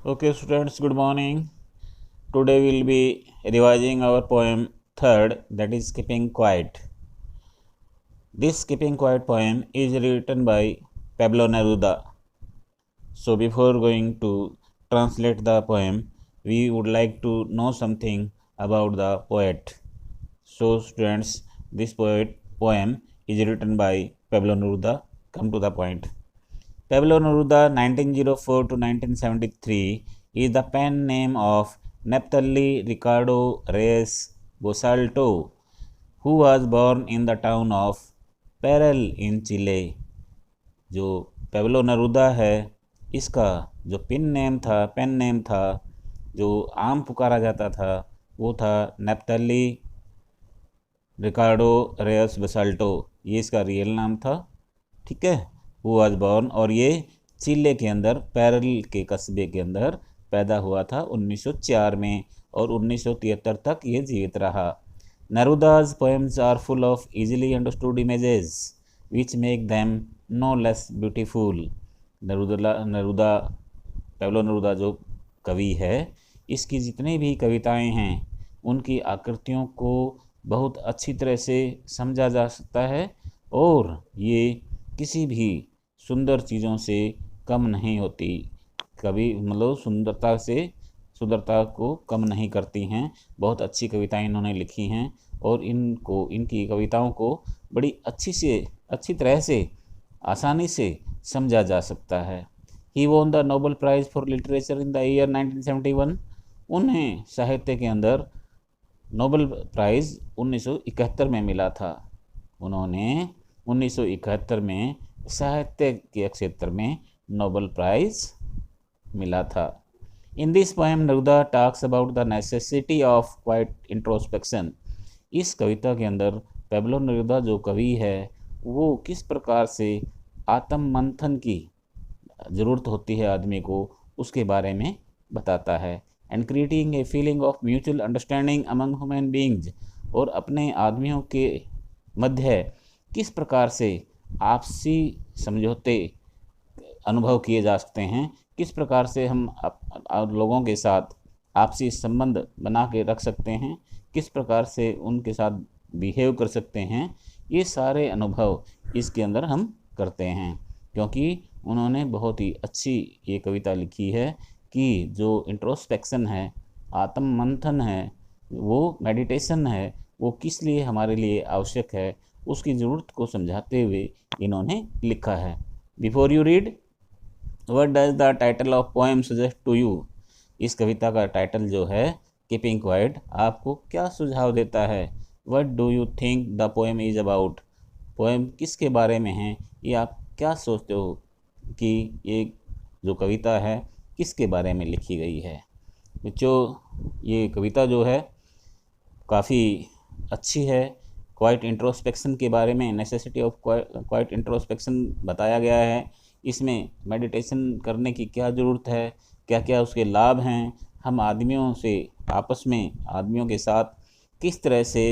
Okay, students, good morning. Today we'll be revising our poem third, that is Keeping Quiet. This Keeping Quiet poem is written by Pablo Neruda. So before going to translate the poem, we would like to know something about the poet. So students, this poem is written by Pablo Neruda. Come to the point. Pablo Neruda 1904 to 1973 is the pen name of Naphtali Ricardo Reyes Bosalto, who was born in the town of Parel in Chile. जो Pablo नरूदा है, इसका जो pen name था, जो आम पुकारा जाता था, वो था नेप्तली रिकार्डो रेयस बसाल्टो। ये इसका रियल नाम था, ठीक है। वो वाज बॉर्न, और ये चिले के अंदर पैरल के कस्बे के अंदर पैदा हुआ था 1904 में, और 1973 तक ये जीवित रहा। Neruda's poems are full of easily understood images which make them no less beautiful. Neruda Pablo Neruda जो कवि है, इसकी जितनी भी कविताएं हैं, उनकी आकृतियों को बहुत अच्छी तरह से समझा जा सकता है, और ये किसी भी सुंदर चीज़ों से कम नहीं होती। कभी मतलब सुंदरता को कम नहीं करती हैं। बहुत अच्छी कविताएं इन्होंने लिखी हैं, और इनकी कविताओं को बड़ी अच्छी तरह से आसानी से समझा जा सकता है। He won the Nobel prize for literature in the year 1971। उन्हें साहित्य के अंदर नोबेल प्राइज़ 1971 में मिला था। उन्होंने 1971 में साहित्य के क्षेत्र में नोबेल प्राइज़ मिला था। In this poem Neruda talks about the necessity of quite introspection. इस कविता के अंदर पेब्लो नेरुदा जो कवि है, वो किस प्रकार से आत्म मंथन की ज़रूरत होती है आदमी को, उसके बारे में बताता है। And creating a feeling of mutual understanding among human beings. और अपने आदमियों के मध्य किस प्रकार से आपसी समझौते अनुभव किए जा सकते हैं, किस प्रकार से हम लोगों के साथ आपसी संबंध बना के रख सकते हैं, किस प्रकार से उनके साथ बिहेव कर सकते हैं, ये सारे अनुभव इसके अंदर हम करते हैं। क्योंकि उन्होंने बहुत ही अच्छी ये कविता लिखी है कि जो इंट्रोस्पेक्शन है, आत्म मंथन है, वो मेडिटेशन है, वो किस लिए हमारे लिए आवश्यक है, उसकी ज़रूरत को समझाते हुए इन्होंने लिखा है। Before you read, what does the title of poem suggest to you. इस कविता का टाइटल जो है कीपिंग क्वाइट, आपको क्या सुझाव देता है। What do you think the poem is about. Poem किसके बारे में है, ये आप क्या सोचते हो कि ये जो कविता है किसके बारे में लिखी गई है। बच्चों, ये कविता जो है काफ़ी अच्छी है। क्वाइट इंट्रोस्पेक्शन के बारे में, नेसेसिटी ऑफ क्वाइट इंट्रोस्पेक्शन बताया गया है। इसमें मेडिटेशन करने की क्या ज़रूरत है, क्या क्या उसके लाभ हैं, हम आदमियों के साथ किस तरह से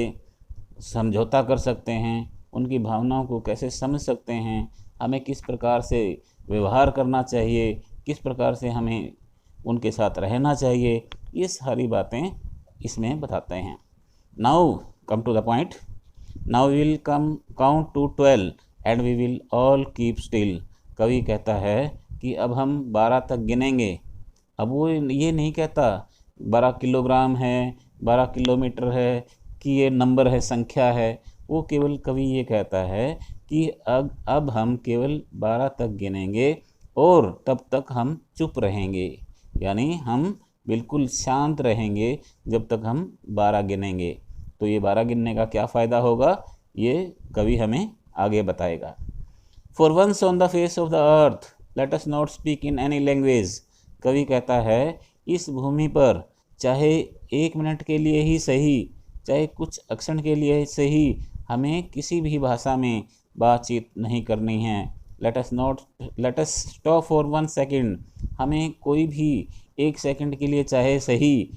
समझौता कर सकते हैं, उनकी भावनाओं को कैसे समझ सकते हैं, हमें किस प्रकार से व्यवहार करना चाहिए, किस प्रकार से हमें उनके साथ रहना चाहिए, ये सारी बातें इसमें बताते हैं। Now come to the point. Now we will count to 12 and we will all keep still. कवि कहता है कि अब हम 12 तक गिनेंगे। अब वो ये नहीं कहता 12 किलोग्राम है, 12 किलोमीटर है, कि ये नंबर है, संख्या है। वो केवल कवि ये कहता है कि अब हम केवल 12 तक गिनेंगे, और तब तक हम चुप रहेंगे, यानी हम बिल्कुल शांत रहेंगे जब तक हम 12 गिनेंगे। तो ये 12 गिनने का क्या फ़ायदा होगा, ये कवि हमें आगे बताएगा। For once on the face of the earth let us not speak in any language. कवि कहता है, इस भूमि पर चाहे 1 मिनट के लिए ही सही, चाहे कुछ क्षण के लिए सही, हमें किसी भी भाषा में बातचीत नहीं करनी है। Let us stop for 1 second. हमें कोई भी 1 सेकंड के लिए चाहे सही,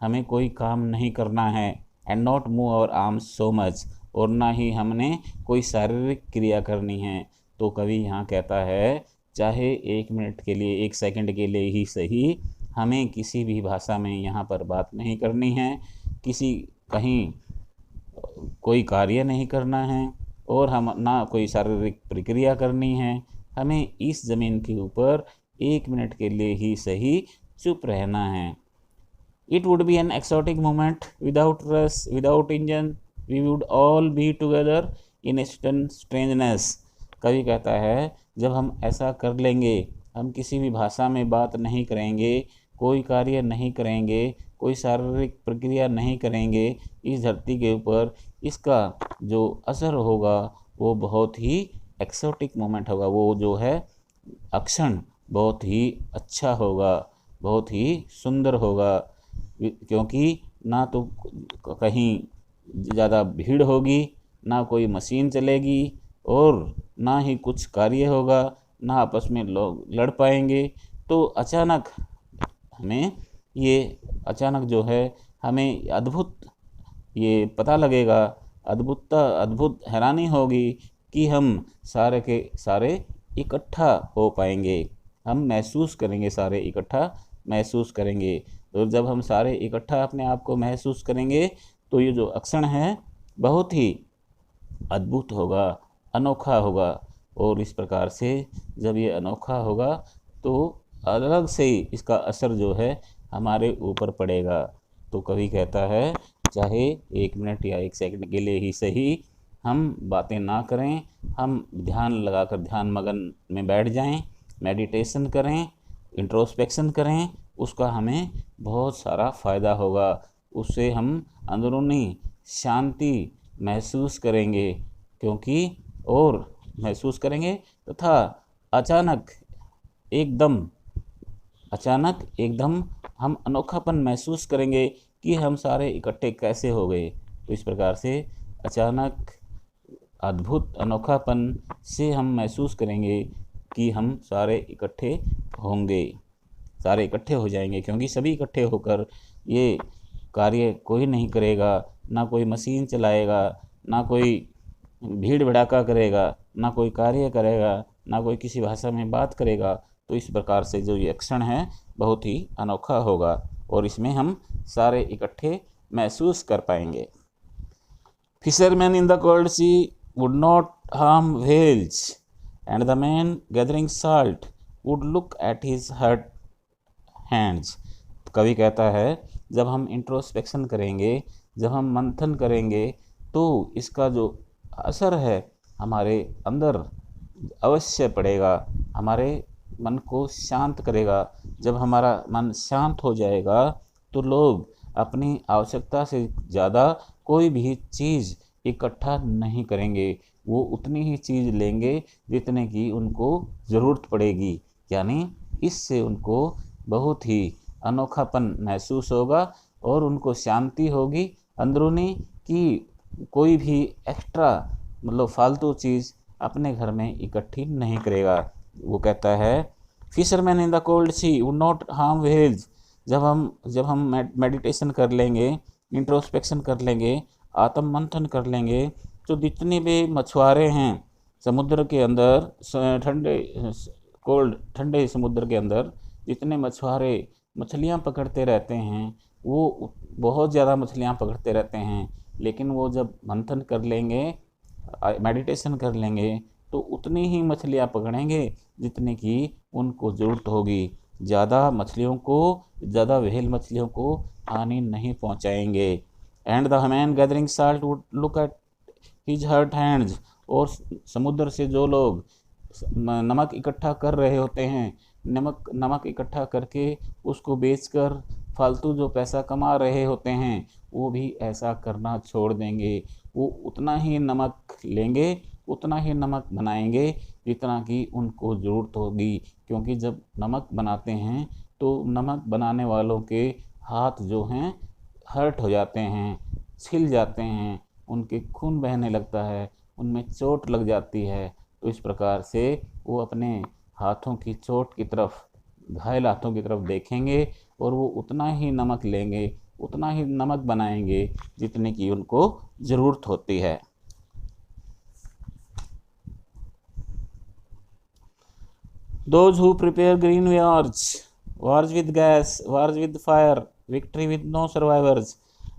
हमें कोई काम नहीं करना है। And not move our arms so much. और ना ही हमने कोई शारीरिक क्रिया करनी है। तो कवि यहाँ कहता है, चाहे 1 मिनट के लिए, 1 सेकंड के लिए ही सही, हमें किसी भी भाषा में यहाँ पर बात नहीं करनी है, कहीं कोई कार्य नहीं करना है और हम ना कोई शारीरिक प्रक्रिया करनी है। हमें इस ज़मीन के ऊपर 1 मिनट के लिए ही सही चुप रहना है। It would be an exotic moment without rush, without engine. We would all be together in a strangeness. कवि कहता है जब हम ऐसा कर लेंगे, हम किसी भी भाषा में बात नहीं करेंगे, कोई कार्य नहीं करेंगे, कोई शारीरिक प्रक्रिया नहीं करेंगे, इस धरती के ऊपर इसका जो असर होगा वो बहुत ही एक्सोटिक मोमेंट होगा। वो जो है अक्षण बहुत ही अच्छा होगा, बहुत ही सुंदर होगा, क्योंकि ना तो कहीं ज़्यादा भीड़ होगी, ना कोई मशीन चलेगी और ना ही कुछ कार्य होगा, ना आपस में लोग लड़ पाएंगे। तो अचानक जो है हमें अद्भुत ये पता लगेगा, अद्भुत हैरानी होगी कि हम सारे के सारे इकट्ठा हो पाएंगे, हम महसूस करेंगे, सारे इकट्ठा महसूस करेंगे। तो जब हम सारे इकट्ठा अपने आप को महसूस करेंगे तो ये जो अक्षण है बहुत ही अद्भुत होगा, अनोखा होगा। और इस प्रकार से जब ये अनोखा होगा तो अलग से ही इसका असर जो है हमारे ऊपर पड़ेगा। तो कवि कहता है चाहे 1 मिनट या 1 सेकंड के लिए ही सही हम बातें ना करें, हम ध्यान लगाकर ध्यान मगन में बैठ जाएं, मेडिटेशन करें, इंट्रोस्पेक्शन करें, उसका हमें बहुत सारा फ़ायदा होगा। उससे हम अंदरूनी शांति महसूस करेंगे तथा अचानक एकदम हम अनोखापन महसूस करेंगे कि हम सारे इकट्ठे कैसे हो गए। तो इस प्रकार से अचानक अद्भुत अनोखापन से हम महसूस करेंगे कि हम सारे इकट्ठे हो जाएंगे, क्योंकि सभी इकट्ठे होकर ये कार्य कोई नहीं करेगा, ना कोई मशीन चलाएगा, ना कोई भीड़ भड़ाका करेगा, ना कोई कार्य करेगा, ना कोई किसी भाषा में बात करेगा। तो इस प्रकार से जो ये क्षण है बहुत ही अनोखा होगा और इसमें हम सारे इकट्ठे महसूस कर पाएंगे। Fishermen in the cold sea would not harm whales, and the man gathering salt would look at his hurt hands. कवि कहता है जब हम इंट्रोस्पेक्शन करेंगे, जब हम मंथन करेंगे तो इसका जो असर है हमारे अंदर अवश्य पड़ेगा, हमारे मन को शांत करेगा। जब हमारा मन शांत हो जाएगा तो लोग अपनी आवश्यकता से ज़्यादा कोई भी चीज़ इकट्ठा नहीं करेंगे, वो उतनी ही चीज़ लेंगे जितने की उनको ज़रूरत पड़ेगी। यानी इससे उनको बहुत ही अनोखापन महसूस होगा और उनको शांति होगी अंदरूनी कि कोई भी एक्स्ट्रा मतलब फालतू चीज़ अपने घर में इकट्ठी नहीं करेगा। वो कहता है fisherman in the cold sea would not harm whales. जब हम मेडिटेशन कर लेंगे, इंट्रोस्पेक्शन कर लेंगे, आत्म मंथन कर लेंगे तो जितने भी मछुआरे हैं समुद्र के अंदर, ठंडे समुद्र के अंदर जितने मछुआरे मछलियाँ पकड़ते रहते हैं वो बहुत ज़्यादा मछलियाँ पकड़ते रहते हैं, लेकिन वो जब मंथन कर लेंगे, मेडिटेशन कर लेंगे तो उतनी ही मछलियाँ पकड़ेंगे जितने की उनको ज़रूरत होगी। ज़्यादा व्हेल मछलियों को हानि नहीं पहुँचाएंगे। And the man gathering salt would look at his hurt hands. और समुद्र से जो लोग नमक इकट्ठा कर रहे होते हैं, नमक इकट्ठा करके उसको बेचकर फालतू जो पैसा कमा रहे होते हैं वो भी ऐसा करना छोड़ देंगे। वो उतना ही नमक लेंगे, उतना ही नमक बनाएंगे जितना कि उनको ज़रूरत होगी, क्योंकि जब नमक बनाते हैं तो नमक बनाने वालों के हाथ जो हैं हर्ट हो जाते हैं, छिल जाते हैं, उनके खून बहने लगता है, उनमें चोट लग जाती है। तो इस प्रकार से वो अपने हाथों की चोट की तरफ, घायल हाथों की तरफ देखेंगे और वो उतना ही नमक लेंगे, उतना ही नमक बनाएंगे जितने की उनको ज़रूरत होती है। Those who prepare green yards wars with gas, wars with fire, victory with no survivors.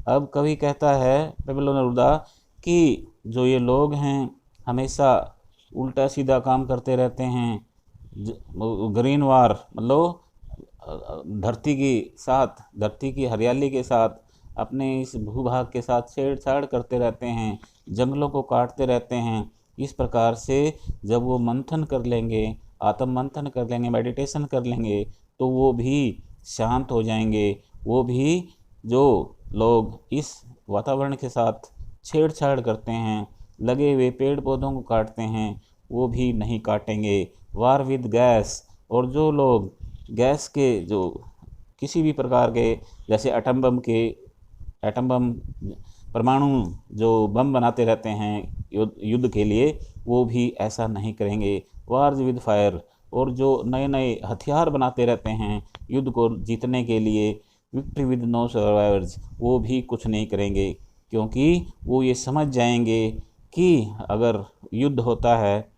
अब कवि कहता है पेबलो नेरुदा कि जो ये लोग हैं हमेशा उल्टा सीधा काम करते रहते हैं, ग्रीन वार मतलब धरती के साथ, धरती की हरियाली के साथ, अपने इस भूभाग के साथ छेड़छाड़ करते रहते हैं, जंगलों को काटते रहते हैं। इस प्रकार से जब वो मंथन कर लेंगे, आत्म मंथन कर लेंगे, मेडिटेशन कर लेंगे, तो वो भी शांत हो जाएंगे। वो भी जो लोग इस वातावरण के साथ छेड़छाड़ करते हैं, लगे हुए पेड़ पौधों को काटते हैं, वो भी नहीं काटेंगे। वार विद गैस, और जो लोग गैस के जो किसी भी प्रकार के, जैसे एटम बम परमाणु जो बम बनाते रहते हैं युद्ध के लिए, वो भी ऐसा नहीं करेंगे। वार्स विद फायर, और जो नए नए हथियार बनाते रहते हैं युद्ध को जीतने के लिए, विक्ट्री विद नो सर्वाइवर्स, वो भी कुछ नहीं करेंगे, क्योंकि वो ये समझ जाएंगे कि अगर युद्ध होता है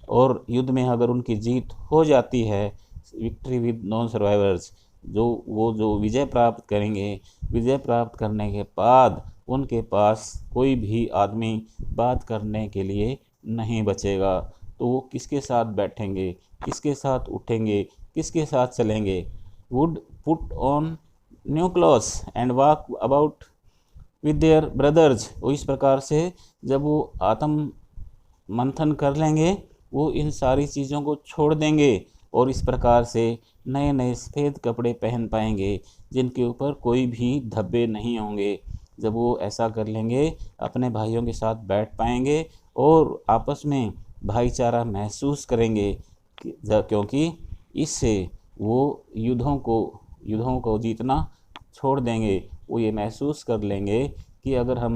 और युद्ध में अगर उनकी जीत हो जाती है, विक्ट्री विद नॉन सर्वाइवर्स, जो विजय प्राप्त करेंगे, विजय प्राप्त करने के बाद उनके पास कोई भी आदमी बात करने के लिए नहीं बचेगा। तो वो किसके साथ बैठेंगे, किसके साथ उठेंगे, किसके साथ चलेंगे। Would put on new clothes and walk about with their brothers. वो इस प्रकार से जब वो आत्म मंथन कर लेंगे, वो इन सारी चीज़ों को छोड़ देंगे और इस प्रकार से नए नए सफ़ेद कपड़े पहन पाएंगे, जिनके ऊपर कोई भी धब्बे नहीं होंगे। जब वो ऐसा कर लेंगे, अपने भाइयों के साथ बैठ पाएंगे और आपस में भाईचारा महसूस करेंगे, क्योंकि इससे वो युद्धों को जीतना छोड़ देंगे। वो ये महसूस कर लेंगे कि अगर हम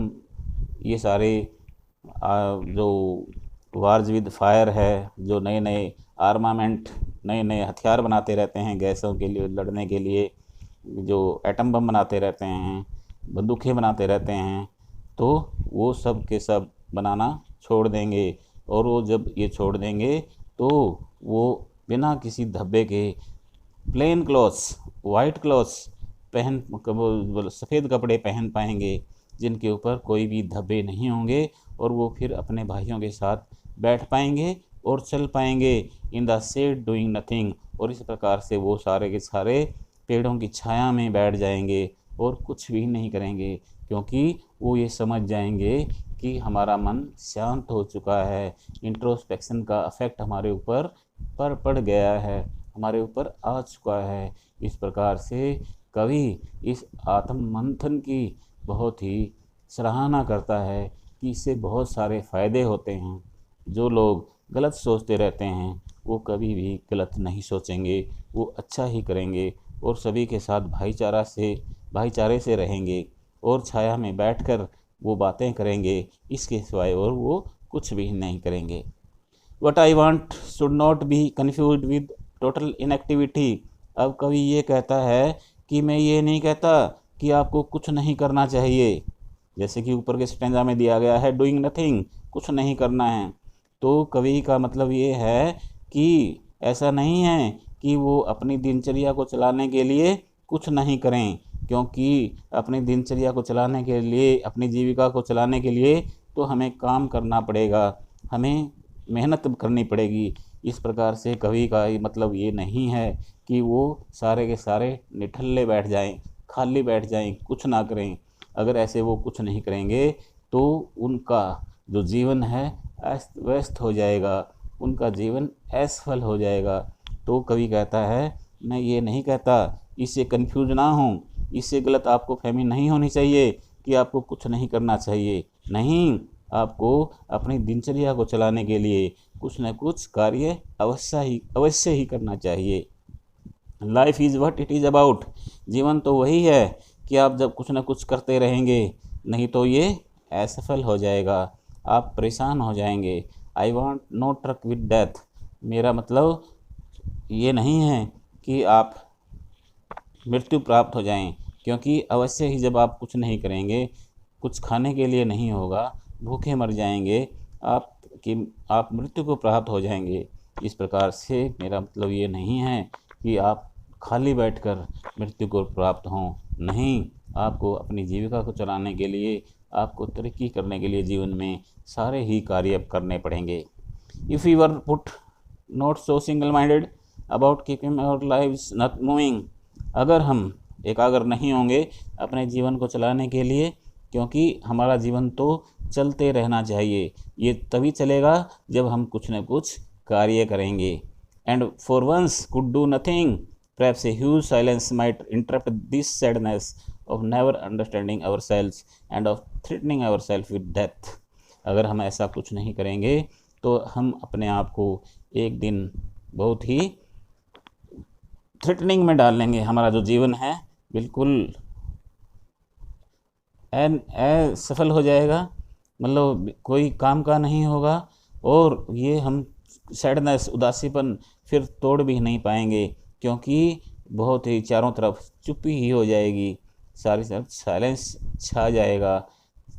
ये सारे जो वार्स विद फायर है, जो नए नए आर्मामेंट, नए नए हथियार बनाते रहते हैं गैसों के लिए लड़ने के लिए, जो एटम बम बनाते रहते हैं, बंदूकें बनाते रहते हैं, तो वो सब के सब बनाना छोड़ देंगे। और वो जब ये छोड़ देंगे तो वो बिना किसी धब्बे के प्लेन क्लॉथ्स, वाइट क्लॉथ्स पहन, सफ़ेद कपड़े पहन पाएंगे, जिनके ऊपर कोई भी धब्बे नहीं होंगे, और वो फिर अपने भाइयों के साथ बैठ पाएंगे और चल पाएंगे in the shade doing nothing. और इस प्रकार से वो सारे के सारे पेड़ों की छाया में बैठ जाएंगे और कुछ भी नहीं करेंगे, क्योंकि वो ये समझ जाएंगे कि हमारा मन शांत हो चुका है, इंट्रोस्पेक्शन का इफेक्ट हमारे ऊपर पड़ गया है, हमारे ऊपर आ चुका है। इस प्रकार से कवि इस आत्म मंथन की बहुत ही सराहना करता है कि इससे बहुत सारे फ़ायदे होते हैं। जो लोग गलत सोचते रहते हैं वो कभी भी गलत नहीं सोचेंगे, वो अच्छा ही करेंगे और सभी के साथ भाईचारे से रहेंगे और छाया में बैठकर वो बातें करेंगे, इसके सिवाय और वो कुछ भी नहीं करेंगे। What I want should not be confuse with total inactivity. अब कवि ये कहता है कि मैं ये नहीं कहता कि आपको कुछ नहीं करना चाहिए, जैसे कि ऊपर के स्टेंजा में दिया गया है डूइंग नथिंग, कुछ नहीं करना है। तो कवि का मतलब ये है कि ऐसा नहीं है कि वो अपनी दिनचर्या को चलाने के लिए कुछ नहीं करें, क्योंकि अपनी दिनचर्या को चलाने के लिए, अपनी जीविका को चलाने के लिए तो हमें काम करना पड़ेगा, हमें मेहनत करनी पड़ेगी। इस प्रकार से कवि का मतलब ये नहीं है कि वो सारे के सारे निठल्ले बैठ जाएं, खाली बैठ जाएं, कुछ ना करें। अगर ऐसे वो कुछ नहीं करेंगे तो उनका जो जीवन है अस्त व्यस्त हो जाएगा, उनका जीवन असफल हो जाएगा। तो कवि कहता है मैं ये नहीं कहता, इससे कंफ्यूज ना हो, इससे गलत आपको फहमी नहीं होनी चाहिए कि आपको कुछ नहीं करना चाहिए। नहीं, आपको अपनी दिनचर्या को चलाने के लिए कुछ न कुछ कार्य अवश्य ही करना चाहिए। Life is what it is about. जीवन तो वही है कि आप जब कुछ न कुछ करते रहेंगे, नहीं तो ये असफल हो जाएगा, आप परेशान हो जाएंगे। I want no truck with death. मेरा मतलब ये नहीं है कि आप मृत्यु प्राप्त हो जाएं, क्योंकि अवश्य ही जब आप कुछ नहीं करेंगे, कुछ खाने के लिए नहीं होगा, भूखे मर जाएंगे आप मृत्यु को प्राप्त हो जाएंगे। इस प्रकार से मेरा मतलब ये नहीं है कि आप खाली बैठकर मृत्यु को प्राप्त हों। नहीं, आपको अपनी जीविका को चलाने के लिए, आपको तरक्की करने के लिए जीवन में सारे ही कार्य करने पड़ेंगे। If you are put not so single minded about keeping our lives not moving, अगर हम एकाग्र नहीं होंगे अपने जीवन को चलाने के लिए, क्योंकि हमारा जीवन तो चलते रहना चाहिए, ये तभी चलेगा जब हम कुछ न कुछ कार्य करेंगे। And for once could do nothing, perhaps a huge silence might interrupt this sadness of never understanding ourselves and of threatening ourselves with death। अगर हम ऐसा कुछ नहीं करेंगे तो हम अपने आप को एक दिन बहुत ही थ्रेटनिंग में डाल लेंगे। हमारा जो जीवन है बिल्कुल सफल हो जाएगा, मतलब कोई काम का नहीं होगा, और ये हम सैडनेस, उदासीपन फिर तोड़ भी नहीं पाएंगे, क्योंकि बहुत ही चारों तरफ चुप्पी ही हो जाएगी, सारी तरफ साइलेंस छा जाएगा,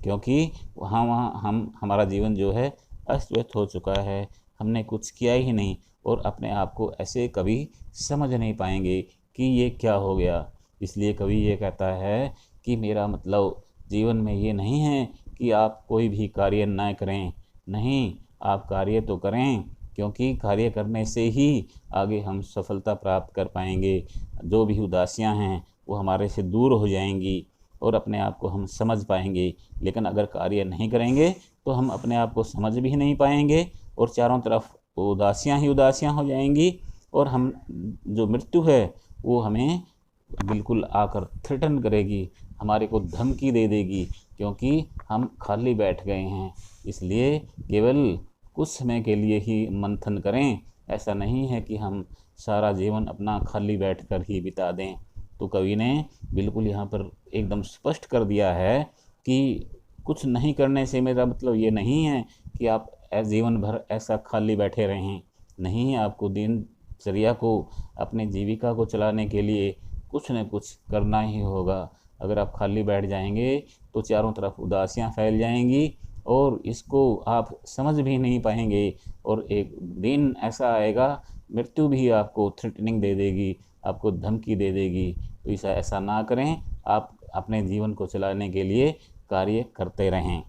क्योंकि वहाँ हमारा जीवन जो है अस्त व्यस्त हो चुका है, हमने कुछ किया ही नहीं, और अपने आप को ऐसे कभी समझ नहीं पाएंगे कि ये क्या हो गया। इसलिए कवि ये कहता है कि मेरा मतलब जीवन में ये नहीं है कि आप कोई भी कार्य ना करें, नहीं, आप कार्य तो करें, क्योंकि कार्य करने से ही आगे हम सफलता प्राप्त कर पाएंगे। जो भी उदासियां हैं वो हमारे से दूर हो जाएंगी और अपने आप को हम समझ पाएंगे। लेकिन अगर कार्य नहीं करेंगे तो हम अपने आप को समझ भी नहीं पाएंगे और चारों तरफ उदासियां ही उदासियां हो जाएंगी, और हम जो मृत्यु है वो हमें बिल्कुल आकर थ्रेटन करेगी, हमारे को धमकी दे देगी, क्योंकि हम खाली बैठ गए हैं। इसलिए केवल कुछ समय के लिए ही मंथन करें, ऐसा नहीं है कि हम सारा जीवन अपना खाली बैठकर ही बिता दें। तो कवि ने बिल्कुल यहाँ पर एकदम स्पष्ट कर दिया है कि कुछ नहीं करने से मेरा मतलब ये नहीं है कि आप जीवन भर ऐसा खाली बैठे रहें, नहीं, आपको दिनचर्या को, अपने जीविका को चलाने के लिए कुछ न कुछ करना ही होगा। अगर आप खाली बैठ जाएंगे तो चारों तरफ उदासियाँ फैल जाएंगी और इसको आप समझ भी नहीं पाएंगे, और एक दिन ऐसा आएगा मृत्यु भी आपको थ्रेटनिंग दे देगी, आपको धमकी दे देगी। तो ऐसा ना करें, आप अपने जीवन को चलाने के लिए कार्य करते रहें।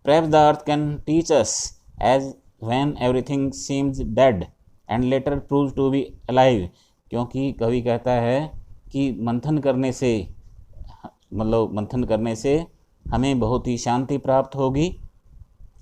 Perhaps the earth can teach us as when everything seems dead and later proves to be alive, क्योंकि कवि कहता है कि मंथन करने से हमें बहुत ही शांति प्राप्त होगी,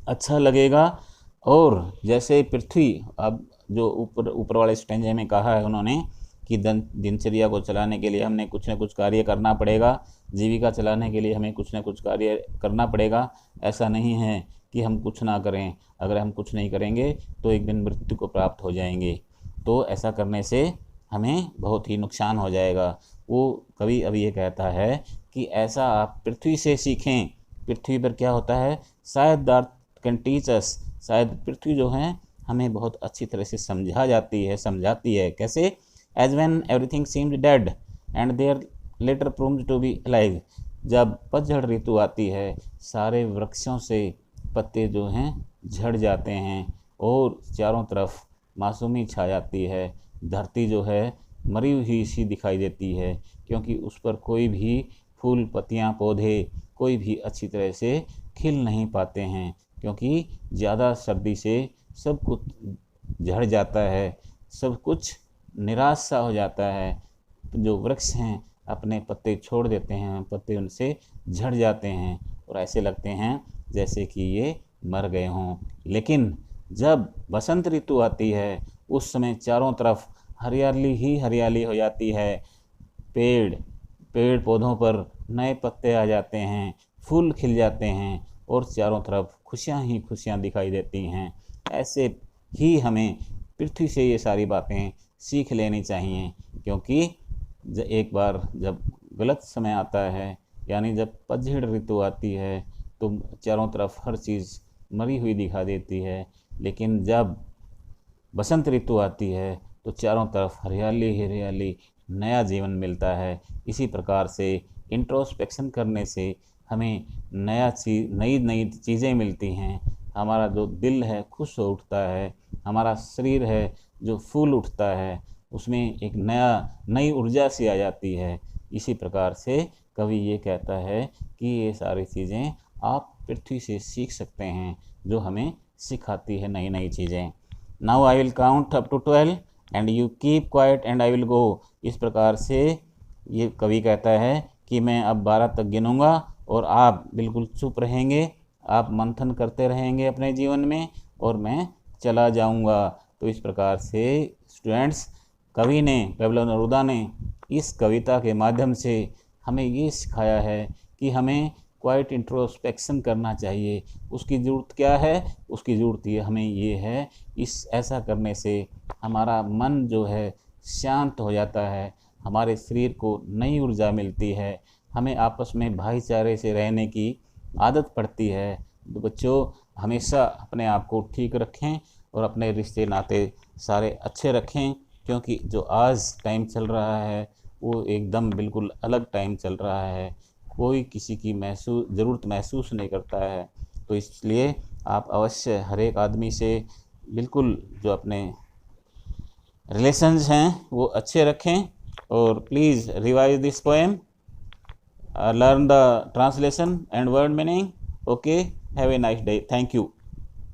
अच्छा लगेगा। और जैसे पृथ्वी, अब जो ऊपर वाले स्टेंजे में कहा है उन्होंने कि दिनचर्या को चलाने के लिए हमने कुछ न कुछ कार्य करना पड़ेगा, जीविका चलाने के लिए हमें कुछ न कुछ कार्य करना पड़ेगा। ऐसा नहीं है कि हम कुछ ना करें, अगर हम कुछ नहीं करेंगे तो एक दिन मृत्यु को प्राप्त हो जाएंगे, तो ऐसा करने से हमें बहुत ही नुकसान हो जाएगा। वो कवि अभी ये कहता है कि ऐसा आप पृथ्वी से सीखें। पृथ्वी पर क्या होता है, शायद the earth can teach us, शायद पृथ्वी जो है हमें बहुत अच्छी तरह से समझाती है। कैसे? As when everything seemed dead and there later proved to be alive, जब पतझड़ ऋतु आती है सारे वृक्षों से पत्ते जो हैं झड़ जाते हैं और चारों तरफ मासूमी छा जाती है, धरती जो है मरी हुई सी दिखाई देती है, क्योंकि उस पर कोई भी फूल, पत्तियां, पौधे कोई भी अच्छी तरह से खिल नहीं पाते हैं, क्योंकि ज़्यादा सर्दी से सब कुछ झड़ जाता है, सब कुछ निराश सा हो जाता है। जो वृक्ष हैं अपने पत्ते छोड़ देते हैं, पत्ते उनसे झड़ जाते हैं और ऐसे लगते हैं जैसे कि ये मर गए हों। लेकिन जब बसंत ऋतु आती है उस समय चारों तरफ हरियाली ही हरियाली हो जाती है, पेड़ पौधों पर नए पत्ते आ जाते हैं, फूल खिल जाते हैं और चारों तरफ खुशियाँ ही खुशियाँ दिखाई देती हैं। ऐसे ही हमें पृथ्वी से ये सारी बातें सीख लेनी चाहिए, क्योंकि एक बार जब गलत समय आता है, यानी जब पतझड़ ऋतु आती है तो चारों तरफ हर चीज़ मरी हुई दिखा देती है, लेकिन जब बसंत ऋतु आती है तो चारों तरफ हरियाली हरियाली नया जीवन मिलता है। इसी प्रकार से इंट्रोस्पेक्शन करने से हमें नई चीज़ें मिलती हैं, हमारा जो दिल है खुश हो उठता है, हमारा शरीर है जो फूल उठता है, उसमें एक नई ऊर्जा सी आ जाती है। इसी प्रकार से कवि ये कहता है कि ये सारी चीज़ें आप पृथ्वी से सीख सकते हैं, जो हमें सिखाती है नई नई चीज़ें। Now I will count up to 12 and you keep quiet and I will go. इस प्रकार से ये कवि कहता है कि मैं अब 12 तक गिनूंगा और आप बिल्कुल चुप रहेंगे, आप मंथन करते रहेंगे अपने जीवन में और मैं चला जाऊंगा। तो इस प्रकार से स्टूडेंट्स, कवि ने, पैब्लो नेरूदा ने इस कविता के माध्यम से हमें ये सिखाया है कि हमें क्वाइट इंट्रोस्पेक्शन करना चाहिए। उसकी ज़रूरत क्या है? उसकी ज़रूरत ये हमें ये है, ऐसा करने से हमारा मन जो है शांत हो जाता है, हमारे शरीर को नई ऊर्जा मिलती है, हमें आपस में भाईचारे से रहने की आदत पड़ती है। तो बच्चों, हमेशा अपने आप को ठीक रखें और अपने रिश्ते नाते सारे अच्छे रखें, क्योंकि जो आज टाइम चल रहा है वो एकदम बिल्कुल अलग टाइम चल रहा है। कोई किसी की ज़रूरत महसूस नहीं करता है। तो इसलिए आप अवश्य हर एक आदमी से बिल्कुल जो अपने रिलेशंस हैं वो अच्छे रखें। और please revise this poem, learn the translation and word meaning. Okay, have a nice day. Thank you.